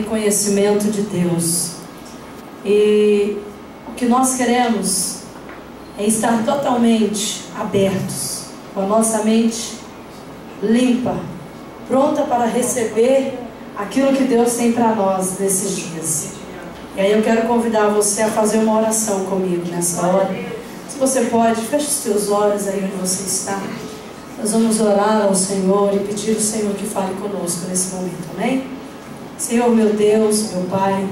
conhecimento de Deus. E o que nós queremos é estar totalmente abertos, com a nossa mente limpa, pronta para receber aquilo que Deus tem para nós nesses dias. E aí eu quero convidar você a fazer uma oração comigo nessa hora. Se você pode, feche os teus olhos aí onde você está. Nós vamos orar ao Senhor e pedir ao Senhor que fale conosco nesse momento, amém? Senhor, meu Deus, meu Pai,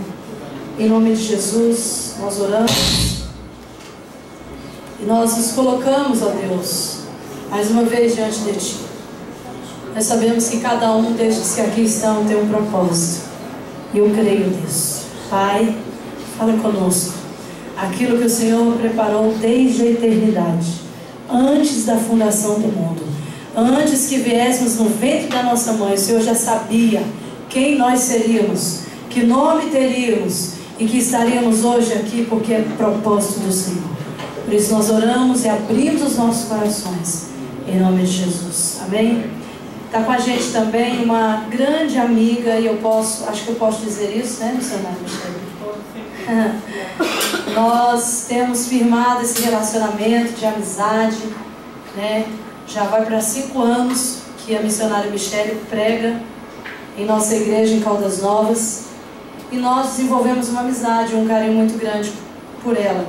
em nome de Jesus, nós oramos e nós nos colocamos, ó Deus, mais uma vez diante de Ti. Nós sabemos que cada um destes que aqui estão tem um propósito, e eu creio nisso. Pai, fala conosco aquilo que o Senhor preparou desde a eternidade, antes da fundação do mundo, antes que viéssemos no ventre da nossa mãe. O Senhor já sabia quem nós seríamos, que nome teríamos e que estaríamos hoje aqui, porque é propósito do Senhor. Por isso nós oramos e abrimos os nossos corações em nome de Jesus, amém? Está com a gente também uma grande amiga, e acho que eu posso dizer isso, né, missionário Michele? Nós temos firmado esse relacionamento de amizade, né? Já vai para 5 anos que a missionária Michele prega em nossa igreja em Caldas Novas, e nós desenvolvemos uma amizade, um carinho muito grande por ela.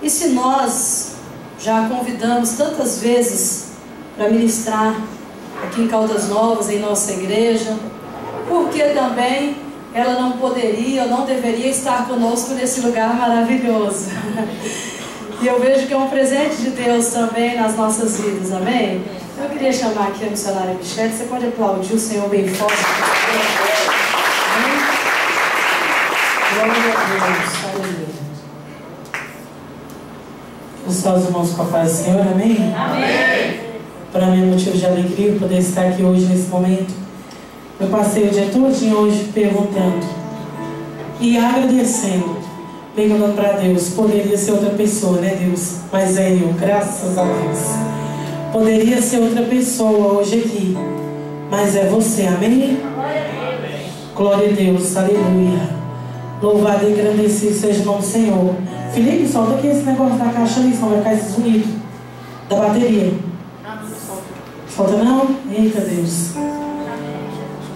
E se nós já a convidamos tantas vezes para ministrar aqui em Caldas Novas, em nossa igreja, por que também ela não poderia ou não deveria estar conosco nesse lugar maravilhoso? E eu vejo que é um presente de Deus também nas nossas vidas, amém? Eu queria chamar aqui a missionária Michele. Você pode aplaudir o Senhor bem forte? Amém? Glória a Deus, aleluia. Os seus irmãos com a paz do Senhor, amém? Amém. Para mim é motivo de alegria poder estar aqui hoje nesse momento. Eu passei o dia todinho hoje perguntando e agradecendo, perguntando para Deus. Poderia ser outra pessoa, né, Deus? Mas é eu, graças a Deus. Poderia ser outra pessoa hoje aqui, mas é você, amém? Glória a Deus, aleluia. Louvado e agradecido seja o nome do Senhor. Felipe, solta aqui esse negócio da caixa ali, senão vai ficar esse zunido da bateria. Solta não? Eita Deus.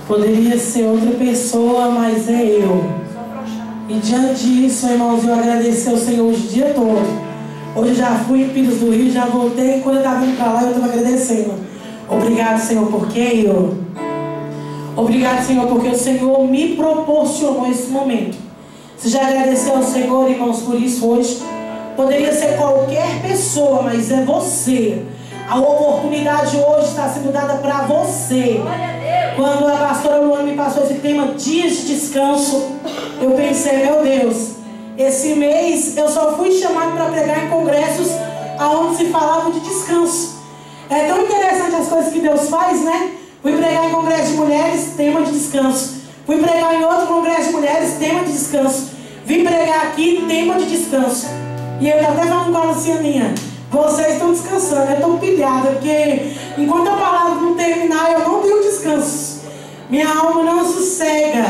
Poderia ser outra pessoa, mas é eu. E diante disso, irmãos, eu agradecer ao Senhor o dia todo. Hoje já fui em Pires do Rio, já voltei. Quando eu estava indo para lá, eu estava agradecendo. Obrigado, Senhor, porque eu. Obrigado, Senhor, porque o Senhor me proporcionou esse momento. Você já agradeceu ao Senhor, irmãos, por isso hoje? Poderia ser qualquer pessoa, mas é você. A oportunidade hoje está sendo dada para você. Quando a pastora Luana me passou esse tema, dias de descanso, eu pensei, meu Deus, esse mês eu só fui chamado para pregar em congressos onde se falava de descanso. É tão interessante as coisas que Deus faz, né? Fui pregar em congresso de mulheres, tema de descanso. Fui pregar em outro congresso de mulheres, tema de descanso. Vim pregar aqui, tema de descanso. E eu até falando com a Lucianinha, vocês estão descansando, eu estou pilhada, porque enquanto a palavra não terminar, eu não tenho descanso. Minha alma não sossega.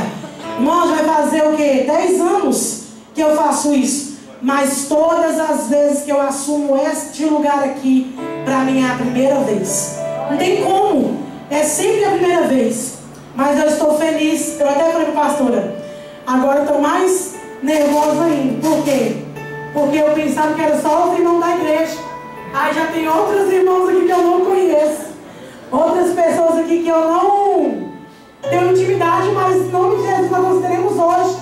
Irmãos, vai fazer o quê? 10 anos que eu faço isso. Mas todas as vezes que eu assumo este lugar aqui, para mim é a primeira vez. Não tem como. É sempre a primeira vez. Mas eu estou feliz. Eu até falei para a pastora, agora eu estou mais nervosa ainda. Por quê? Porque eu pensava que era só os irmãos da igreja. Aí já tem outros irmãos aqui que eu não conheço. Outras pessoas aqui que eu não tenho intimidade, mas em nome de Jesus nós teremos hoje.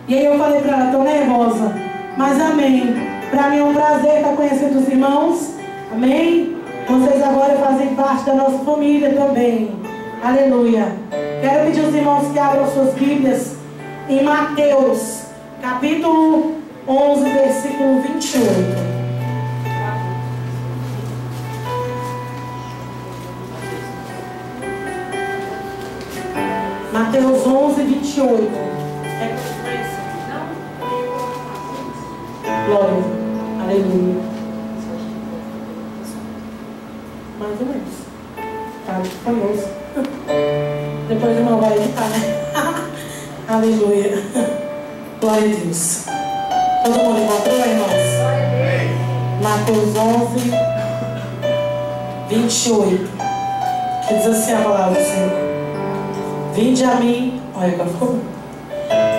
E aí eu falei para ela, estou nervosa. Mas amém. Para mim é um prazer estar conhecendo os irmãos. Amém. Vocês agora fazem parte da nossa família também. Aleluia. Quero pedir aos irmãos que abram suas Bíblias em Mateus, capítulo 11, versículo 28. Mateus 11, 28. Glória. Aleluia. Mais ou menos. Tá famoso. Depois o irmão vai editar. sentar, né? Aleluia. Glória a Deus. Todo mundo encontrou, irmãos? Mateus 11, 28. Que diz assim a palavra do Senhor: vinde a mim. Olha, agora ficou bom.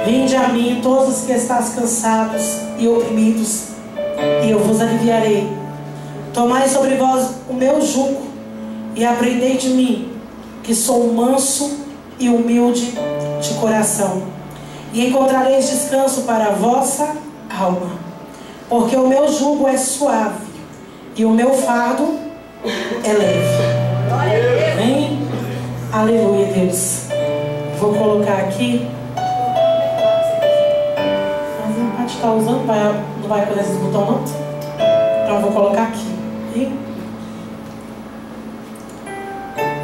Vinde a mim, todos os que estáis cansados e oprimidos, e eu vos aliviarei. Tomai sobre vós o meu jugo e aprendei de mim, que sou manso e humilde de coração, e encontrareis descanso para a vossa alma, porque o meu jugo é suave e o meu fardo é leve. Amém? Aleluia, Deus. Vou colocar aqui. Mas não pode estar usando, não vai poder esses botões não? Então eu vou colocar aqui. Hein?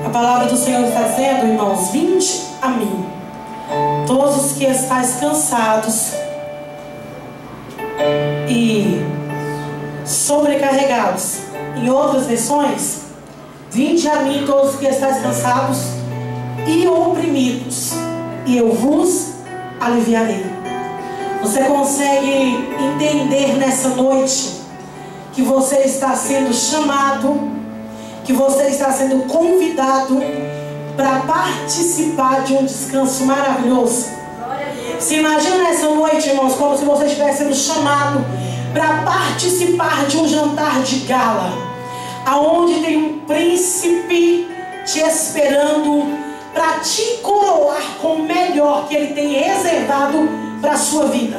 A palavra do Senhor está dizendo, irmãos: vinde a mim, todos os que estáis cansados e sobrecarregados. Em outras versões, vinde a mim, todos os que estáis cansados e oprimidos, e eu vos aliviarei. Você consegue entender nessa noite que você está sendo chamado, que você está sendo convidado para participar de um descanso maravilhoso? Se imagina nessa noite, irmãos, como se você estivesse sendo chamado para participar de um jantar de gala, aonde tem um príncipe te esperando para te coroar com o melhor que ele tem reservado para a sua vida.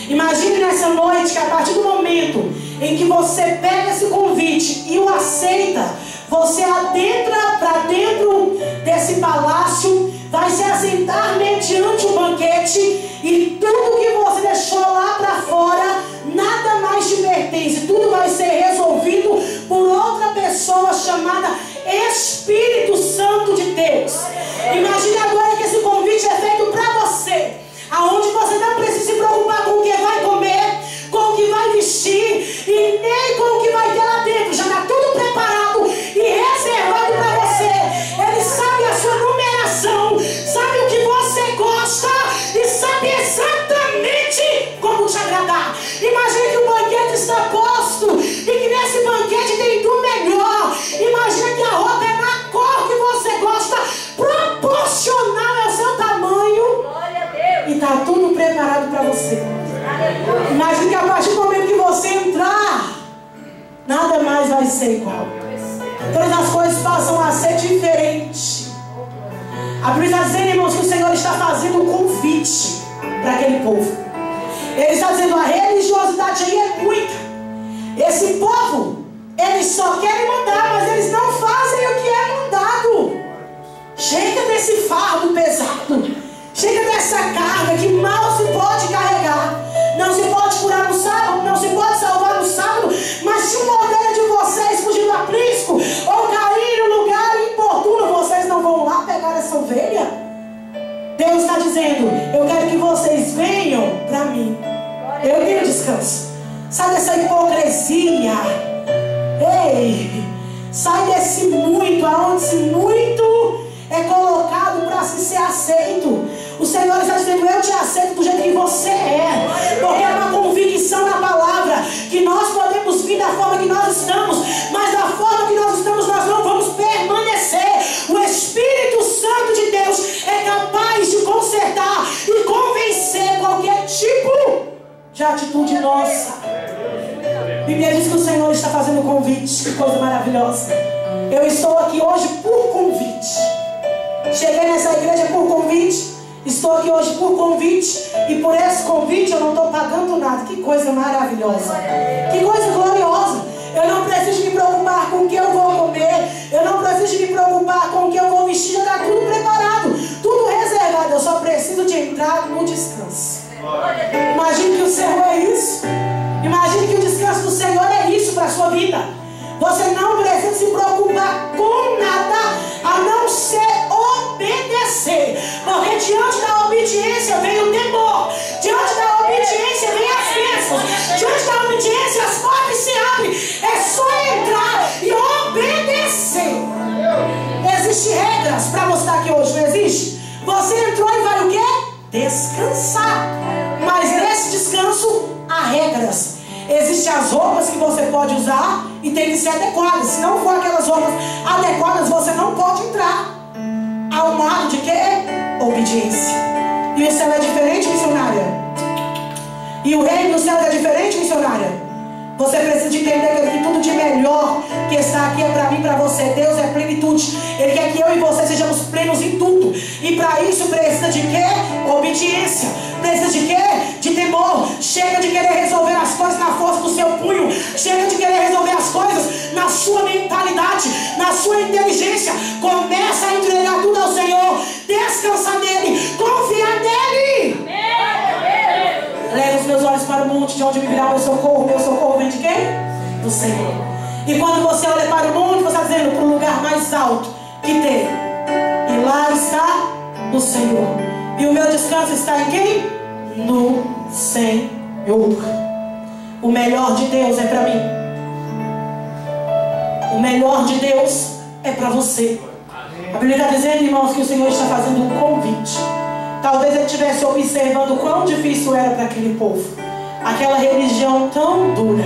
Imagine nessa noite que a partir do momento em que você pega esse convite e o aceita, você adentra para dentro desse palácio, vai se assentar mediante o banquete, e tudo que você deixou lá para fora, nada mais te pertence. Tudo vai ser resolvido por outra pessoa chamada Espírito Santo de Deus. Imagine agora que esse convite é feito para você, aonde você não precisa se preocupar com o que vai comer, com o que vai vestir e nem com o que vai ter lá dentro. Já está tudo preparado e reservado para você. Ele sabe a sua numeração, sabe o que você gosta e sabe exatamente como te agradar. Imagine que o banquete está posto e que nesse banquete tem do melhor. Imagine que a roupa é na cor que você gosta, proporcional ao seu tamanho, e está tudo preparado para você. Imagine que a partir do momento que você entrar, nada mais vai ser igual. Todas as coisas passam a ser diferentes. A Bíblia está dizendo, irmãos, que o Senhor está fazendo um convite para aquele povo. Ele está dizendo: a religiosidade aí é muita. Esse povo, eles só querem mandar, mas eles não fazem o que é mandado. Chega desse fardo pesado, chega dessa carga que mal se pode carregar. Não se pode curar no sábado, não se pode salvar no sábado. Mas se uma ovelha de vocês fugir do aprisco ou cair no lugar importuno, vocês não vão lá pegar essa ovelha? Deus está dizendo: eu quero que vocês venham para mim. Eu tenho descanso. Sai dessa hipocrisia. Ei, sai desse muito, aonde esse muito é colocado para se ser aceito. O Senhor está dizendo: eu te aceito do jeito que você é, porque é uma convicção na palavra que nós podemos vir da forma que nós estamos, mas da forma que nós estamos nós não vamos permanecer. O Espírito Santo de Deus é capaz de consertar e convencer qualquer tipo de atitude nossa. A Bíblia diz que o Senhor está fazendo convite. Que coisa maravilhosa. Eu estou aqui hoje por convite. Cheguei nessa igreja por convite. Estou aqui hoje por convite. E por esse convite eu não estou pagando nada. Que coisa maravilhosa. Que coisa gloriosa. Eu não preciso me preocupar com o que eu vou comer. Eu não preciso me preocupar com o que eu vou vestir. Já está tudo preparado, tudo reservado. Eu só preciso de entrar no descanso. Imagine que o Senhor é isso. Imagine que o descanso do Senhor é isso para a sua vida. Você não precisa se preocupar com nada a não ser obedecer. Porque diante da obediência vem o temor. Diante da obediência vem as bênçãos. Diante da obediência as portas se abrem. É só entrar e obedecer. Existem regras para mostrar aqui hoje, não existe? Você entrou descansar. Mas nesse descanso há regras. Existem as roupas que você pode usar e tem que ser adequadas. Se não for aquelas roupas adequadas, você não pode entrar. Há um lado de quê? Obediência. E o céu é diferente, missionária? E o reino do céu é diferente, missionária? Você precisa de entender que tudo de melhor que está aqui é para mim e para você. Deus é plenitude. Ele quer que eu e você sejamos plenos em tudo. E para isso precisa de quê? Obediência. Precisa de quê? De temor. Chega de querer resolver as coisas na força do seu punho. Chega de querer resolver as coisas na sua mentalidade, na sua inteligência. Começa a entregar tudo ao Senhor. Descansa nele. Confiar nele. Levo os meus olhos para o monte, de onde me virá o meu socorro. Meu socorro vem de quem? Do Senhor. E quando você olha para o monte, você está dizendo para o lugar mais alto que tem. E lá está o Senhor. E o meu descanso está em quem? No Senhor. O melhor de Deus é para mim. O melhor de Deus é para você. A Bíblia está dizendo, irmãos, que o Senhor está fazendo um convite. Talvez ele estivesse observando quão difícil era para aquele povo. Aquela religião tão dura.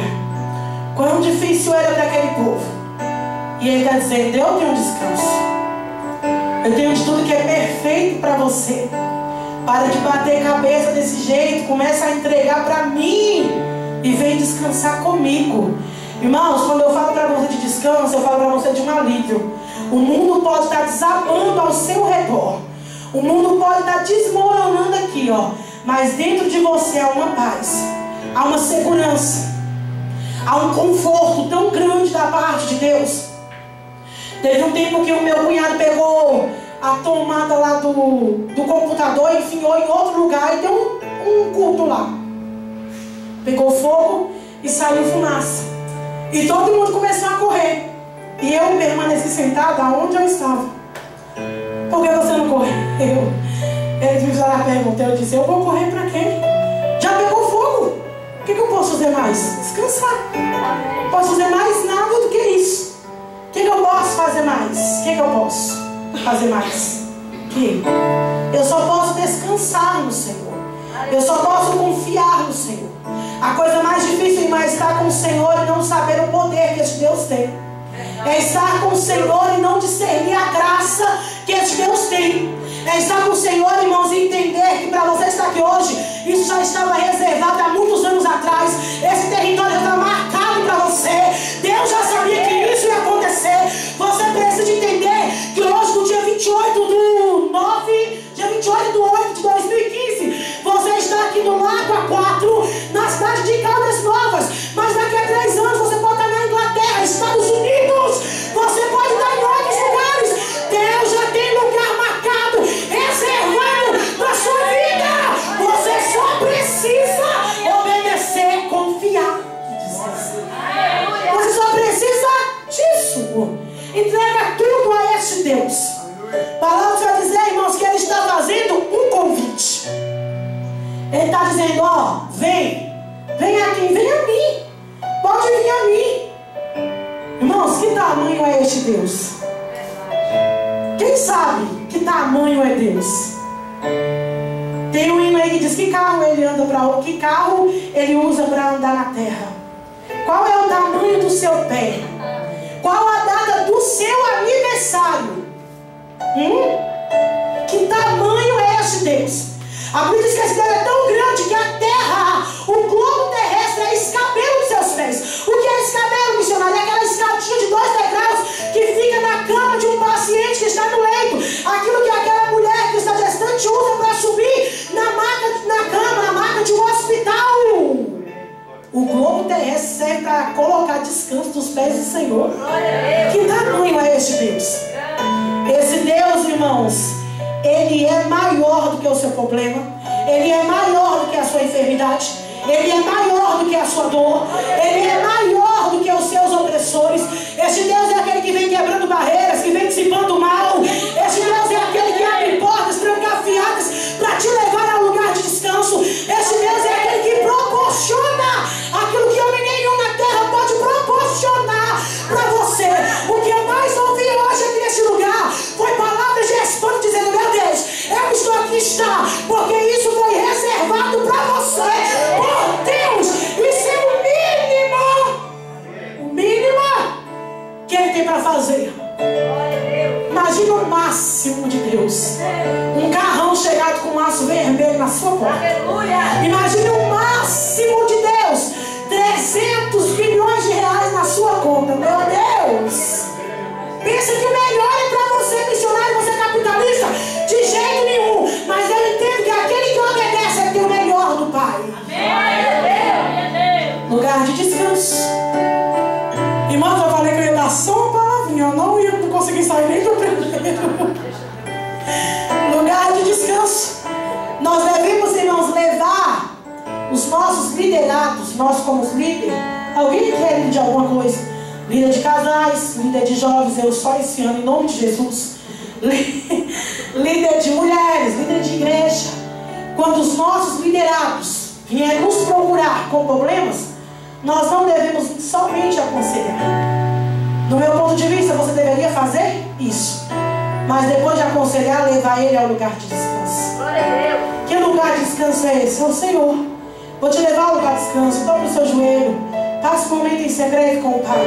Quão difícil era para aquele povo. E ele está dizendo, eu tenho um descanso. Eu tenho de tudo que é perfeito para você. Para de bater cabeça desse jeito. Começa a entregar para mim. E vem descansar comigo. Irmãos, quando eu falo para você de descanso, eu falo para você de um alívio. O mundo pode estar desabando ao seu redor. O mundo pode estar desmoronando aqui, ó. Mas dentro de você há uma paz. Há uma segurança. Há um conforto tão grande da parte de Deus. Teve um tempo que o meu cunhado pegou a tomada lá do computador e enfiou em outro lugar e deu um culto lá. Pegou fogo e saiu fumaça. E todo mundo começou a correr. E eu permaneci sentada onde eu estava. Por que você não correu? Eles me fizeram a pergunta. Eu disse, eu vou correr para quê? Já pegou fogo. O que eu posso fazer mais? Descansar. Não posso fazer mais nada do que isso. O que eu posso fazer mais? O que eu posso fazer mais? Que? Eu só posso descansar no Senhor. Eu só posso confiar no Senhor. A coisa mais difícil é estar com o Senhor e não saber o poder que esse Deus tem. É estar com o Senhor e não discernir a graça que esse Deus tem. É estar com o Senhor, irmãos, e entender que para você estar aqui hoje, isso já estava reservado há muitos anos atrás. Esse território já está marcado para você. Deus já sabia que isso ia acontecer. Você precisa de entender que hoje, no dia 28 do 9, dia 28 do 8 de 2015, você está aqui no Lago A4, na cidade de Caldas Novas. Mas daqui a 3 anos você pode estar na Inglaterra, Estados Unidos. Você pode estar em outros lugares. Deus já tem lugar marcado, reservado para a sua vida. Você só precisa obedecer, confiar. Você só precisa disso. Entrega tudo a este Deus. A palavra vai dizer, irmãos, que Ele está fazendo um convite. Ele está dizendo, ó, vem aqui, vem a mim. Pode vir a mim. Irmãos, que tamanho é este Deus? Quem sabe que tamanho é Deus? Tem um hino aí que diz que carro ele anda para outro, que carro ele usa para andar na terra. Qual é o tamanho do seu pé? Qual a data do seu aniversário? Que tamanho é este Deus? A Bíblia diz que esse Deus é tão grande que a terra, o globo terrestre é escabelo dos seus pés. O que é escabelo, missionário? É aquela escadinha de 2 degraus que fica na cama de um paciente que está no leito. Aquilo que aquela mulher que está gestante usa para subir na cama, na maca de um hospital. O globo terrestre serve para colocar descanso dos pés do Senhor. Que tamanho é este Deus? Esse Deus, irmãos, Ele é maior do que o seu problema. Ele é maior do que a sua enfermidade. Ele é maior do que a sua dor. Ele é maior do que os seus opressores. Este Deus é aquele que vem quebrando barreiras, que vem dissipando o mal. Este Deus é aquele que abre portas trancafiadas para te levar ao lugar de descanso. Este Deus é aquele que proporciona aquilo que homem nenhum na terra pode proporcionar para você. O que eu mais ouvi hoje aqui neste lugar foi palavras de espanto dizendo, meu Deus, eu estou aqui, porque isso laço vermelho na sua porta. Aleluia. Imagine o máximo de Deus, 300 bilhões de reais na sua conta. Meu Deus! Pensa que o melhor é para você, missionário, você é capitalista? De jeito nenhum. Mas eu entendo que aquele que obedece é ter o melhor do Pai. Lugar de descanso. Irmãos, eu falei que eu ia dar só uma palavrinha. Eu não ia conseguir sair nem do primeiro. Lugar de descanso. Nós devemos, irmãos, levar os nossos liderados, nós como líderes. Alguém quer líder de alguma coisa? Líder de casais, líder de jovens, eu só esse ano, em nome de Jesus. Líder de mulheres, líder de igreja. Quando os nossos liderados vierem nos procurar com problemas, nós não devemos somente aconselhar. No meu ponto de vista, você deveria fazer isso. Mas depois de aconselhar, levar ele ao lugar de descanso. Que lugar de descanso é esse? É o Senhor. Vou te levar ao lugar de descanso. Dobre o seu joelho. Passe um momento em segredo com o Pai.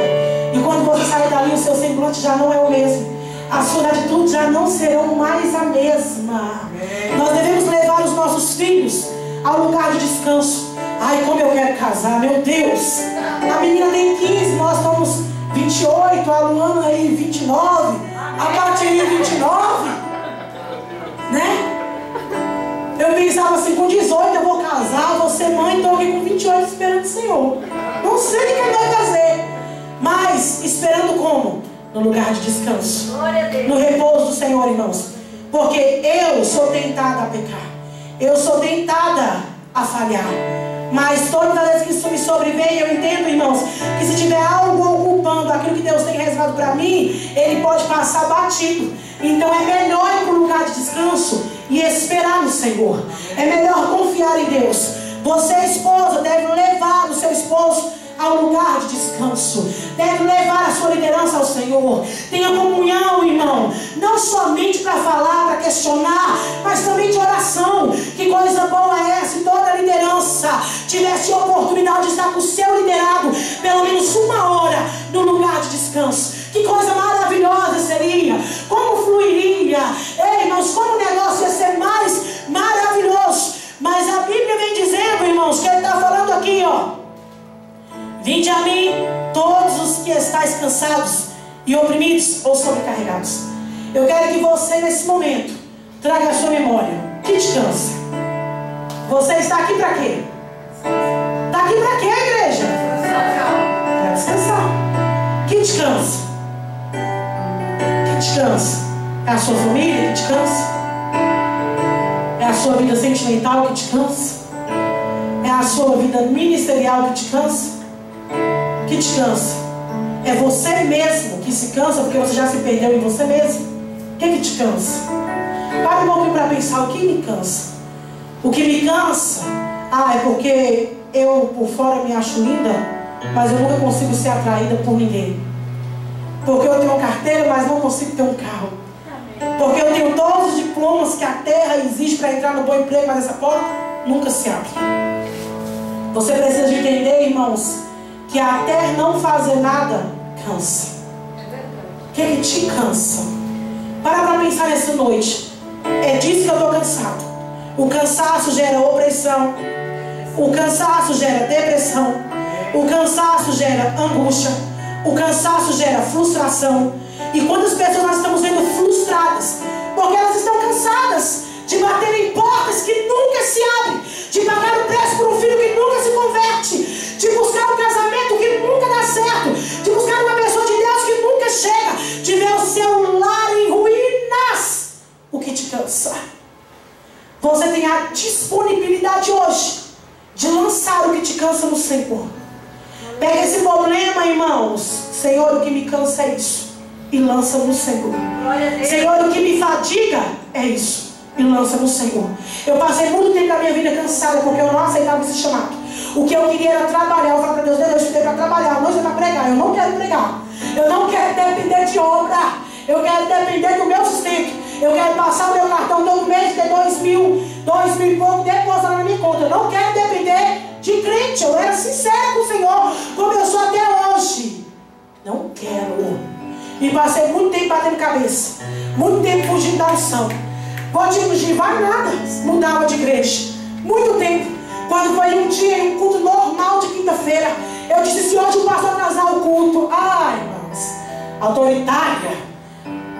E quando você sair dali, o seu semblante já não é o mesmo. A sua atitude já não serão mais a mesma. Nós devemos levar os nossos filhos ao lugar de descanso. Ai, como eu quero casar, meu Deus. A menina tem 15, nós estamos 28, a Luana aí 29, a Patirinha 29, né? Eu pensava assim, com 18 eu vou casar, vou ser mãe, estou aqui com 28 esperando o Senhor. Não sei o que ele vai fazer, mas esperando como? No lugar de descanso, no repouso do Senhor, irmãos. Porque eu sou tentada a pecar, eu sou tentada a falhar. Mas toda vez que isso me sobrevém, eu entendo, irmãos, que se tiver algo ocupando aquilo que Deus tem reservado para mim, ele pode passar batido. Então é melhor ir para um lugar de descanso e esperar no Senhor. É melhor confiar em Deus. Você, esposa, deve levar o seu esposo ao lugar de descanso. Deve levar a sua liderança ao Senhor. Tenha comunhão, irmão. Não somente para falar, para questionar, mas também de oração. Que coisa boa é se toda a liderança tivesse a oportunidade de estar com o seu liderado pelo menos uma hora no lugar de descanso. Que coisa maravilhosa seria. Como fluiria. Ei, irmãos, como o negócio ia ser mais maravilhoso. Mas a Bíblia vem dizendo, irmãos, que ele está falando aqui, ó. Vinde a mim, todos os que estáis cansados e oprimidos ou sobrecarregados. Eu quero que você, nesse momento, traga a sua memória. Que te cansa? Você está aqui para quê? Está aqui para quê, igreja? Para descansar. Que te cansa? Que te cansa? É a sua família que te cansa? É a sua vida sentimental que te cansa? É a sua vida ministerial que te cansa? Que te cansa? É você mesmo que se cansa porque você já se perdeu em você mesmo? O que te cansa? Para um pouquinho para pensar, o que me cansa? O que me cansa? É porque eu por fora me acho linda, mas eu nunca consigo ser atraída por ninguém. Porque eu tenho carteira, mas não consigo ter um carro. Porque eu tenho todos os diplomas que a terra exige para entrar no bom emprego, mas essa porta nunca se abre. Você precisa de entender, irmãos, que até não fazer nada cansa. O que te cansa? Para pensar nessa noite. É disso que eu estou cansado. O cansaço gera opressão. O cansaço gera depressão. O cansaço gera angústia. O cansaço gera frustração. E quantas pessoas nós estamos vendo frustradas? Porque elas estão cansadas de bater em portas que nunca se abrem, de pagar o preço por um filho que nunca se converte, de buscar um casamento que nunca dá certo, de buscar uma pessoa de Deus que nunca chega, de ver o seu lar em ruínas. O que te cansa? Você tem a disponibilidade hoje de lançar o que te cansa no Senhor. Pega esse problema, irmãos. Senhor, o que me cansa é isso, e lança no Senhor. Senhor, o que me fadiga é isso, e lança no Senhor. Eu passei muito tempo da minha vida cansada porque eu não aceitava esse chamado. O que eu queria era trabalhar. Eu falei para Deus, eu estudei para trabalhar, não é para pregar. Eu não quero pregar. Eu não quero depender de obra. Eu quero depender do meu sustento. Eu quero passar o meu cartão todo mês, ter 2 mil e pouco depositado na minha conta. Eu não quero depender de crente. Eu era sincero com o Senhor, como eu sou até hoje. Não quero. E passei muito tempo batendo cabeça, muito tempo fugindo da unção. Pode fugir, vai nada. mudava de igreja. Muito tempo. Quando foi um dia em um culto normal de quinta-feira, eu disse: se hoje o pastor atrasar o culto, ai, irmãos, autoritária,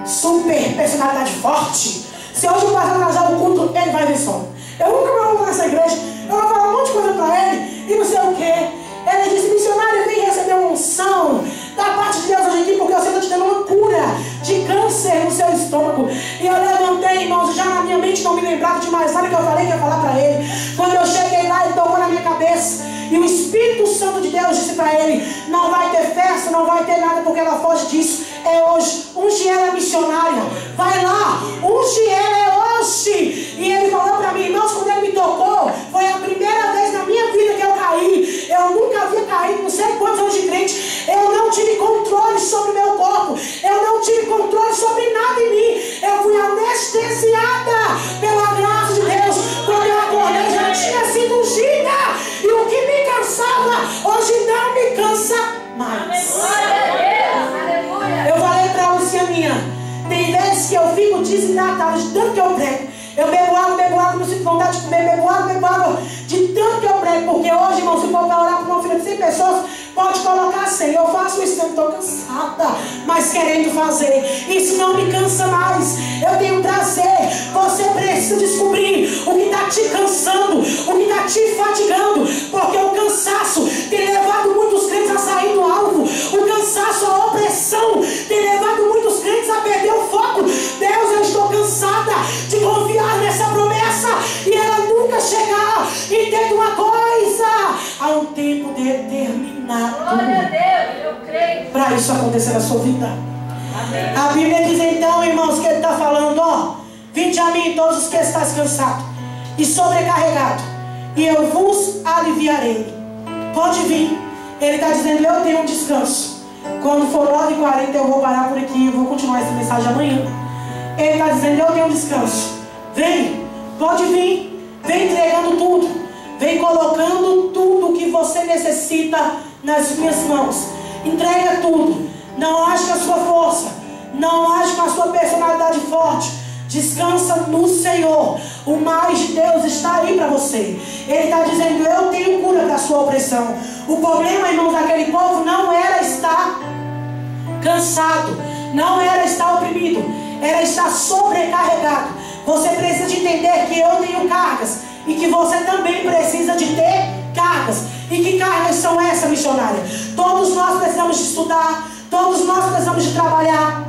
super personalidade forte, se hoje o pastor atrasar o culto, ele vai ver só. Eu nunca vou nessa igreja, eu vou falar um monte de coisa para ele, e não sei o que. Ele disse: missionário, vem receber uma unção da parte de Deus hoje aqui, porque eu sei que eu te dando uma cura de câncer no seu estômago. E eu levantei, irmãos, já na minha mente não me lembrava de mais nada que eu falei que ia falar para ele. Quando eu cheguei lá, ele tocou na minha cabeça, e o Espírito Santo de Deus disse para ele: não vai ter festa, não vai ter nada, porque ela foge disso. É hoje. Unge ela, missionária. Vai lá, unge ela, é hoje. E ele falou para mim, irmãos, quando ele me tocou, foi a primeira vez na minha vida que eu caí. Eu nunca havia caído, não sei quantos anos de crente. Eu não tive controle sobre o meu corpo. Eu não tive controle sobre nada em mim. Eu fui anestesiada pela graça de Deus. Quando eu acordei, já tinha sido ungida. E o que me cansava, hoje não me cansa mais. Eu falei para a Lucianinha, tem vezes que eu fico desidratada de tanto que eu prego. Eu bebo água, não sinto vontade de comer, bebo água, de tanto que eu prego. Porque hoje, irmão, se for para orar por uma filha de 100 pessoas, pode colocar 100. Eu faço isso, eu estou cansada, mas querendo fazer. Isso não me cansa mais. Eu tenho prazer. Você precisa descobrir o que está te cansando, o que está te fatigando. Porque o cansaço tem levado muitos crentes a sair do alvo. O cansaço, a opressão, tem levado muitos crentes a perder o foco. Deus, eu estou cansada de confiar nessa promessa e ela nunca chegar. Entenda uma coisa: há um tempo determinado. Glória a Deus, eu creio. Para isso acontecer na sua vida. Amém. A Bíblia diz então, irmãos, que ele está falando: ó, vinde a mim todos os que estáis cansados e sobrecarregados, e eu vos aliviarei. Pode vir. Ele está dizendo: eu tenho um descanso. Quando for 9h40 eu vou parar por aqui e vou continuar essa mensagem amanhã. Ele está dizendo: eu tenho um descanso. Vem, pode vir. Vem entregando tudo. Vem colocando tudo que você necessita nas minhas mãos. Entrega tudo. Não age com a sua força. Não age com a sua personalidade forte. Descansa no Senhor. O mais de Deus está aí para você. Ele está dizendo: eu tenho cura para a sua opressão. O problema, irmãos, daquele povo não era estar cansado, não era estar oprimido, era estar sobrecarregado. Você precisa de entender que eu tenho cargas e que você também precisa de ter cargas. E que cargas são essas, missionária? Todos nós precisamos de estudar, todos nós precisamos de trabalhar,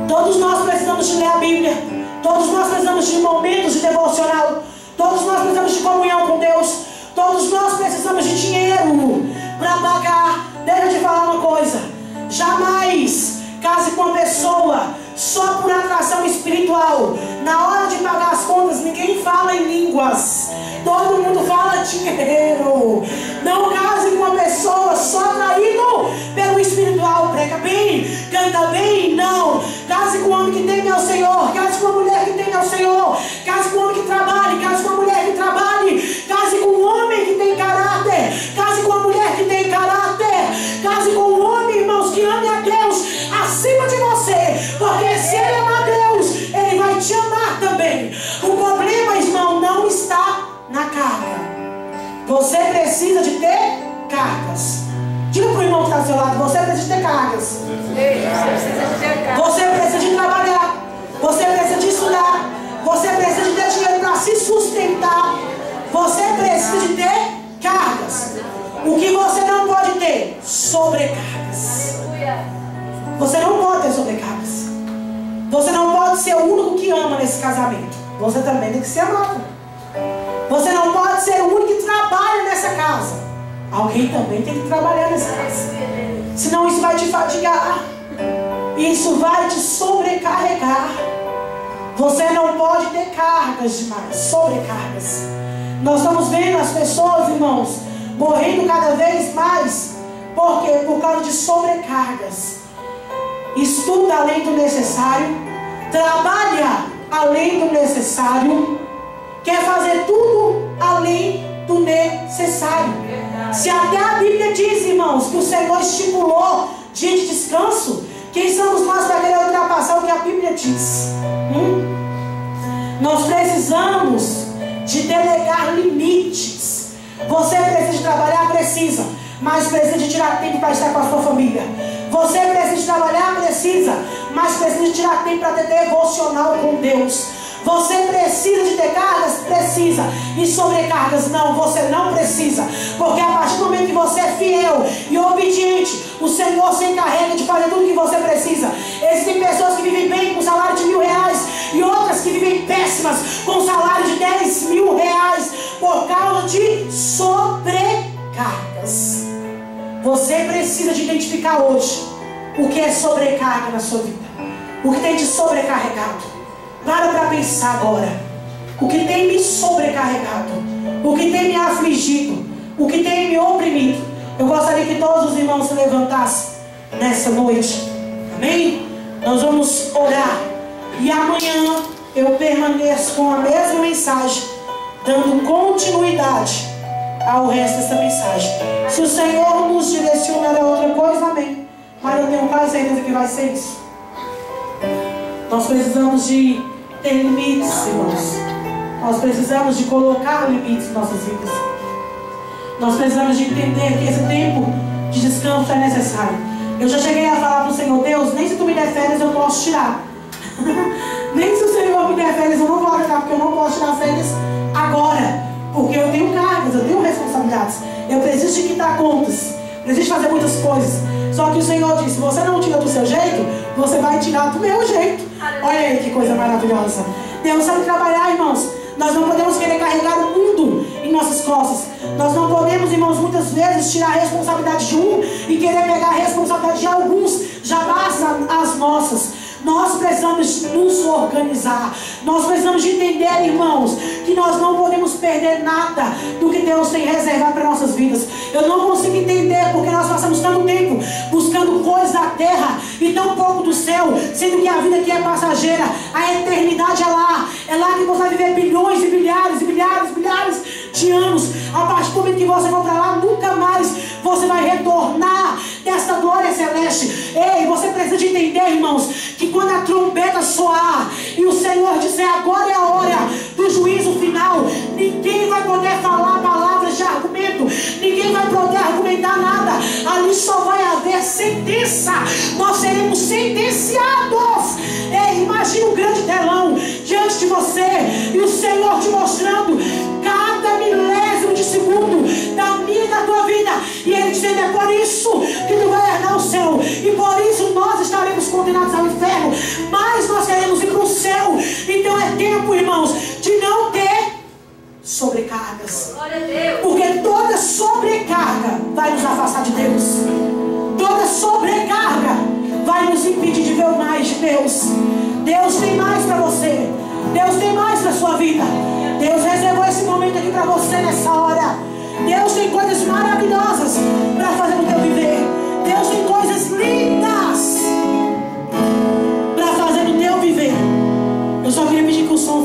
todos nós precisamos de ler a Bíblia, todos nós precisamos de momentos de devocional, todos nós precisamos de comunhão com Deus, todos nós precisamos de dinheiro para pagar. Deixa eu te falar uma coisa: jamais case com uma pessoa só por atração espiritual. Na hora de pagar as contas, ninguém fala em línguas, todo mundo fala dinheiro. Não case com uma pessoa só atraído pelo espiritual. Prega bem, canta bem, não. Case com um homem que teme ao Senhor, case com uma mulher que teme ao Senhor, case com um homem que trabalhe, case com uma mulher que trabalhe, case com um homem que tem caráter, case com uma mulher que tem caráter, case com um homem, irmãos, que ame a Deus acima de você, porque se ele ama a Deus, ele vai te amar também. O problema, irmão, não está na carga. Você precisa de ter cargas. Diga para o irmão que está ao seu lado: você precisa de ter cargas. Você precisa de trabalhar. Você precisa de estudar. Você precisa de ter dinheiro para se sustentar. Você precisa de ter cargas. O que você não pode ter? Sobrecargas. Você não pode ter sobrecargas. Você não pode ser o único que ama nesse casamento. Você também tem que ser amado. Você não pode ser o único que trabalha nessa casa. Alguém também tem que trabalhar nessa casa. Senão isso vai te fatigar. Isso vai te sobrecarregar. Você não pode ter cargas demais, sobrecargas. Nós estamos vendo as pessoas, irmãos, morrendo cada vez mais. Por quê? Por causa de sobrecargas. Estuda além do necessário, trabalha além do necessário, quer fazer tudo além do necessário. Se até a Bíblia diz, irmãos, que o Senhor estipulou dia de descanso, quem somos nós para querer ultrapassar o que a Bíblia diz? precisamos de delegar limites. Você precisa de trabalhar? Precisa. Mas precisa de tirar tempo para estar com a sua família. Você precisa de trabalhar? Precisa. Mas precisa de tirar tempo para ter devocional com Deus. Você precisa de ter cargas? Precisa. E sobrecargas? Não, você não precisa. Porque a partir do momento que você é fiel e obediente, o Senhor se encarrega de fazer tudo o que você precisa. Existem pessoas que vivem bem com salário de R$1.000 e outras que vivem péssimas com salário de R$10.000 por causa de sobrecargas. Você precisa de identificar hoje o que é sobrecarga na sua vida. O que tem te sobrecarregado. Para pensar agora. O que tem me sobrecarregado. O que tem me afligido. O que tem me oprimido. Eu gostaria que todos os irmãos se levantassem nessa noite. Amém? Nós vamos orar. E amanhã eu permaneço com a mesma mensagem, dando continuidade ao resto dessa mensagem. Se o Senhor nos direcionar a outra coisa, amém. Mas eu tenho quase certeza que vai ser isso. Nós precisamos de ter limites, irmãos. Nós precisamos de colocar limites em nossas vidas. Nós precisamos de entender que esse tempo de descanso é necessário. Eu já cheguei a falar para o Senhor: Deus, nem se tu me der férias eu posso tirar. Nem se o Senhor me der férias eu não vou tirar, porque eu não posso tirar férias agora. Porque eu tenho cargas, eu tenho responsabilidades. Eu preciso de quitar contas. Preciso de fazer muitas coisas. Só que o Senhor disse: se você não tira do seu jeito, você vai tirar do meu jeito. Olha aí que coisa maravilhosa. Deus sabe trabalhar, irmãos. Nós não podemos querer carregar o mundo em nossas costas. Nós não podemos, irmãos, muitas vezes tirar a responsabilidade de um e querer pegar a responsabilidade de alguns. Já basta as nossas. Nós precisamos nos organizar. Nós precisamos de entender, irmãos, que nós não podemos perder nada do que Deus tem reservado para nossas vidas. Eu não consigo entender porque nós passamos tanto tempo buscando coisas da terra e tão pouco do céu, sendo que a vida aqui é passageira. A eternidade é lá. É lá que você vai viver bilhões e bilhares e bilhares e bilhares de anos. A partir do momento que você for para lá, nunca mais você vai retornar desta glória celeste. Ei, você precisa de entender, irmãos, que quando a trombeta soar e o Senhor disser: agora é a hora do juízo final, ninguém vai poder falar palavras de argumento, ninguém vai poder argumentar nada. Ali só vai haver sentença. Nós seremos sentenciados. Ei, imagina um grande telão diante de você e o Senhor te mostrando cada milésimo de segundo da minha e da tua vida, e Ele dizendo: é por isso que tu vai herdar o céu, e por isso nós estaremos condenados ao inferno, mas nós queremos ir para o céu. Então é tempo, irmãos, de não ter sobrecargas. Porque toda sobrecarga vai nos afastar de Deus. Toda sobrecarga vai nos impedir de ver mais de Deus. Deus tem mais para você. Deus tem mais para a sua vida. Deus reservou esse momento aqui para você nessa hora. Deus tem coisas maravilhosas para fazer no teu viver. Deus tem coisas lindas para fazer no teu viver. Eu só queria pedir que o som